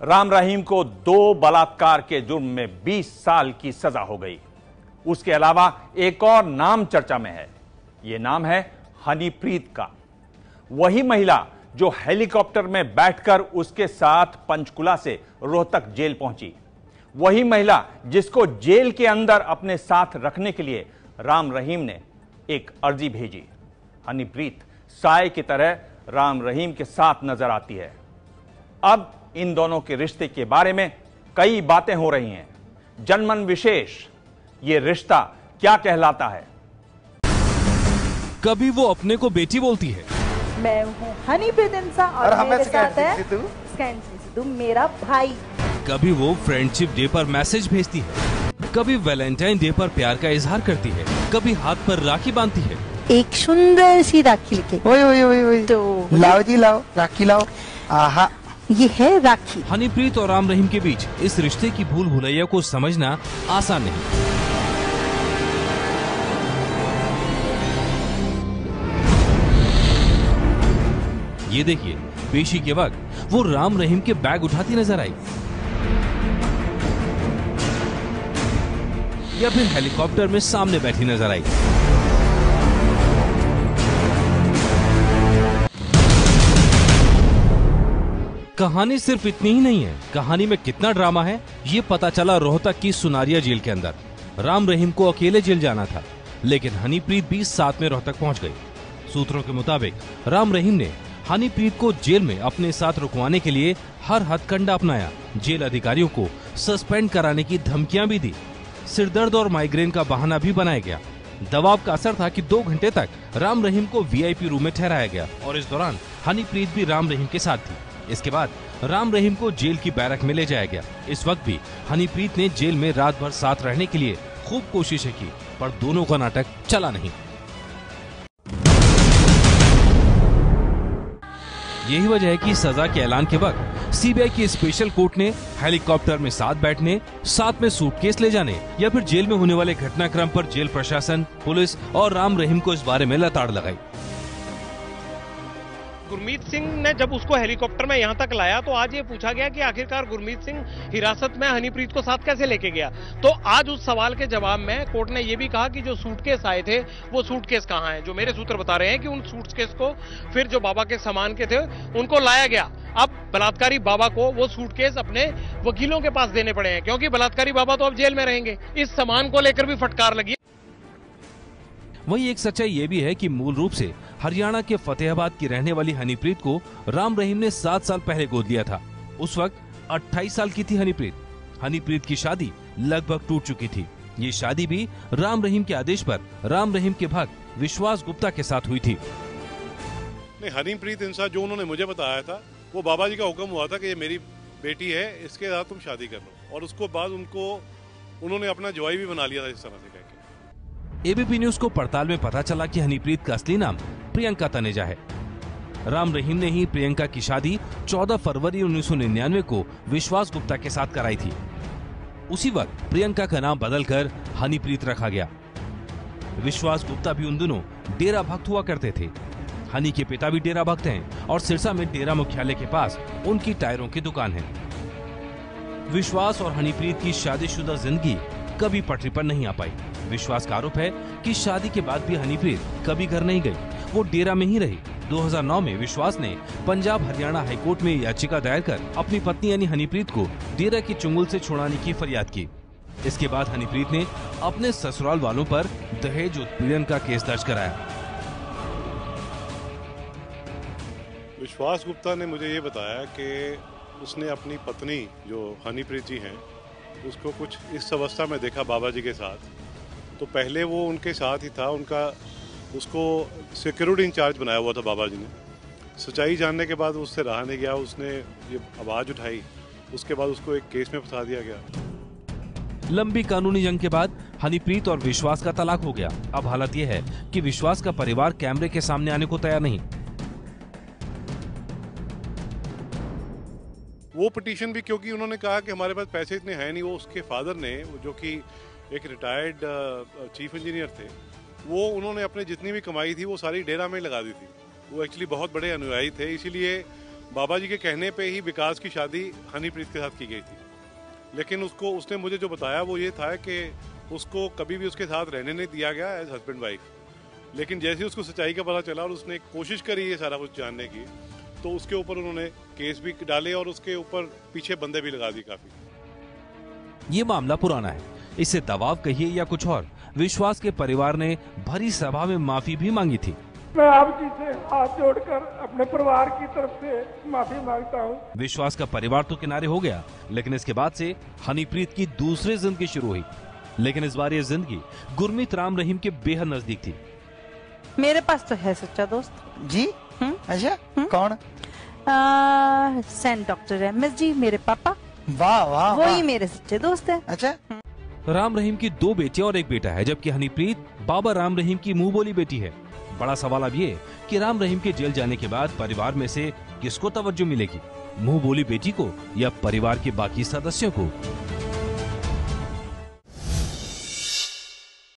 राम रहीम को 2 बलात्कार के जुर्म में 20 साल की सजा हो गई। उसके अलावा एक और नाम चर्चा में है। यह नाम है हनीप्रीत का। वही महिला जो हेलीकॉप्टर में बैठकर उसके साथ पंचकुला से रोहतक जेल पहुंची। वही महिला जिसको जेल के अंदर अपने साथ रखने के लिए राम रहीम ने एक अर्जी भेजी। हनीप्रीत साए की तरह राम रहीम के साथ नजर आती है। अब इन दोनों के रिश्ते के बारे में कई बातें हो रही हैं। जनमन विशेष, ये रिश्ता क्या कहलाता है? कभी वो अपने को बेटी बोलती है। मैं हूँ हनीप्रीत इंसा और मेरे साथ है सिद्धू, मेरा भाई। कभी वो फ्रेंडशिप डे पर मैसेज भेजती है, कभी वैलेंटाइन डे पर प्यार का इजहार करती है, कभी हाथ पर राखी बांधती है। एक सुंदर सी राखी लेके ओए तो लाओ जी लाओ, राखी लाओ। आहा, ये है राखी। हनीप्रीत और राम रहीम के बीच इस रिश्ते की भूल भुलैया को समझना आसान नहीं। ये देखिए, पेशी के वक्त वो राम रहीम के बैग उठाती नजर आई, या फिर हेलीकॉप्टर में सामने बैठी नजर आई। कहानी सिर्फ इतनी ही नहीं है। कहानी में कितना ड्रामा है ये पता चला रोहतक की सुनारिया जेल के अंदर। राम रहीम को अकेले जेल जाना था, लेकिन हनीप्रीत भी साथ में रोहतक पहुंच गई। सूत्रों के मुताबिक राम रहीम ने हनीप्रीत को जेल में अपने साथ रुकवाने के लिए हर हथकंडा अपनाया। जेल अधिकारियों को सस्पेंड कराने की धमकियां भी दी। सिरदर्द और माइग्रेन का बहाना भी बनाया गया। दबाव का असर था कि 2 घंटे तक राम रहीम को वीआईपी रूम में ठहराया गया और इस दौरान हनीप्रीत भी राम रहीम के साथ थी। इसके बाद राम रहीम को जेल की बैरक में ले जाया गया। इस वक्त भी हनीप्रीत ने जेल में रात भर साथ रहने के लिए खूब कोशिशें की, पर दोनों का नाटक चला नहीं। यही वजह है कि सजा के ऐलान के वक्त सीबीआई की स्पेशल कोर्ट ने हेलीकॉप्टर में साथ बैठने, साथ में सूटकेस ले जाने या फिर जेल में होने वाले घटनाक्रम पर जेल प्रशासन, पुलिस और राम रहीम को इस बारे में लताड़ लगाई। गुरमीत सिंह ने जब उसको हेलीकॉप्टर में यहाँ तक लाया तो आज ये पूछा गया कि आखिरकार गुरमीत सिंह हिरासत में हनीप्रीत को साथ कैसे लेके गया। तो आज उस सवाल के जवाब में कोर्ट ने ये भी कहा कि जो सूटकेस आए थे वो सूटकेस कहाँ हैं। जो मेरे सूत्र बता रहे हैं कि उन सूटकेस को फिर जो बाबा के सामान के थे उनको लाया गया। अब बलात्कारी बाबा को वो सूटकेस अपने वकीलों के पास देने पड़े हैं, क्योंकि बलात्कारी बाबा तो अब जेल में रहेंगे। इस सामान को लेकर भी फटकार लगी। वही एक सच्चाई ये भी है कि मूल रूप से हरियाणा के फतेहाबाद की रहने वाली हनीप्रीत को राम रहीम ने 7 साल पहले गोद लिया था। उस वक्त 28 साल की थी हनीप्रीत। हनीप्रीत की शादी लगभग टूट चुकी थी। ये शादी भी राम रहीम के आदेश पर राम रहीम के भक्त विश्वास गुप्ता के साथ हुई थी। नहीं, हनीप्रीत इंसा जो उन्होंने मुझे बताया था वो बाबा जी का हुक्म हुआ था कि ये मेरी बेटी है, इसके साथ तुम शादी कर लो, और उसको बाद उन्होंने अपना जवाई भी बना लिया था इस तरह से कहकर। एबीपी न्यूज को पड़ताल में पता चला कि हनीप्रीत का असली नाम प्रियंका तनेजा है। राम रहीम ने ही प्रियंका की शादी 14 फरवरी 1999 को विश्वास गुप्ता के साथ कराई थी। उसी वक्त प्रियंका का नाम बदलकर हनीप्रीत रखा गया। विश्वास गुप्ता भी उन दिनों डेरा भक्त हुआ करते थे। हनी के पिता भी डेरा भक्त हैं और सिरसा में डेरा मुख्यालय के पास उनकी टायरों की दुकान है। विश्वास और हनीप्रीत की शादीशुदा जिंदगी कभी पटरी पर नहीं आ पाई। विश्वास का आरोप है कि शादी के बाद भी हनीप्रीत कभी घर नहीं गई, वो डेरा में ही रही। 2009 में विश्वास ने पंजाब हरियाणा हाईकोर्ट में याचिका दायर कर अपनी पत्नी यानी हनीप्रीत को डेरा की चुंगल से छुड़ाने की फरियाद की। इसके बाद हनीप्रीत ने अपने ससुराल वालों पर दहेज उत्पीड़न का केस दर्ज कराया। विश्वास गुप्ता ने मुझे ये बताया कि उसने अपनी पत्नी जो हनीप्रीत जी हैं उसको कुछ इस अवस्था में देखा बाबा जी के साथ। तो पहले वो उनके साथ ही था, उसको सिक्योरिटी इंचार्ज बनाया हुआ था बाबा जी ने। सच्चाई जानने के बाद उससे रहा नहीं गया, उसने ये आवाज़ उठाई। उसके बाद उसको एक केस में फंसा दिया गया। लंबी कानूनी जंग के बाद हनीप्रीत और विश्वास का तलाक हो गया। अब हालत यह है कि विश्वास का परिवार कैमरे के सामने आने को तैयार नहीं। वो पिटीशन भी क्योंकि उन्होंने कहा कि हमारे पास पैसे इतने हैं नहीं। वो उसके फादर ने, जो कि एक रिटायर्ड चीफ इंजीनियर थे, वो उन्होंने अपने जितनी भी कमाई थी वो सारी डेरा में लगा दी थी। वो एक्चुअली बहुत बड़े अनुयायी थे, इसीलिए बाबा जी के कहने पे ही विकास की शादी हनीप्रीत के साथ की गई थी, लेकिन उसने मुझे जो बताया वो ये था कि उसको कभी भी उसके साथ रहने नहीं दिया गया एज हस्बैंड वाइफ। लेकिन जैसे ही उसको सच्चाई का पता चला और उसने कोशिश करी ये सारा कुछ जानने की, तो उसके ऊपर उन्होंने केस भी डाले और उसके ऊपर पीछे बंदे भी लगा दी काफी। ये मामला पुराना है, इसे दबाव कहिए या कुछ और। विश्वास के परिवार ने भरी सभा में माफी भी मांगी थी। मैं आप जी से हाथ जोड़कर अपने परिवार की तरफ से माफी मांगता हूँ। विश्वास का परिवार तो किनारे हो गया, लेकिन इसके बाद से हनीप्रीत की दूसरी जिंदगी शुरू हुई। लेकिन इस बार ये जिंदगी गुरमीत राम रहीम के बेहद नजदीक थी। मेरे पास तो है सच्चा दोस्त जी। अच्छा कौन? सेंट डॉक्टर एमएस जी, मेरे पापा। वाह वाह, वही मेरे सच्चे दोस्त है। अच्छा। राम रहीम की 2 बेटियां और 1 बेटा है, जबकि हनीप्रीत बाबा राम रहीम की मुंह बोली बेटी है। बड़ा सवाल अब ये कि राम रहीम के जेल जाने के बाद परिवार में से किसको तवज्जो मिलेगी, मुंह बोली बेटी को या परिवार के बाकी सदस्यों को।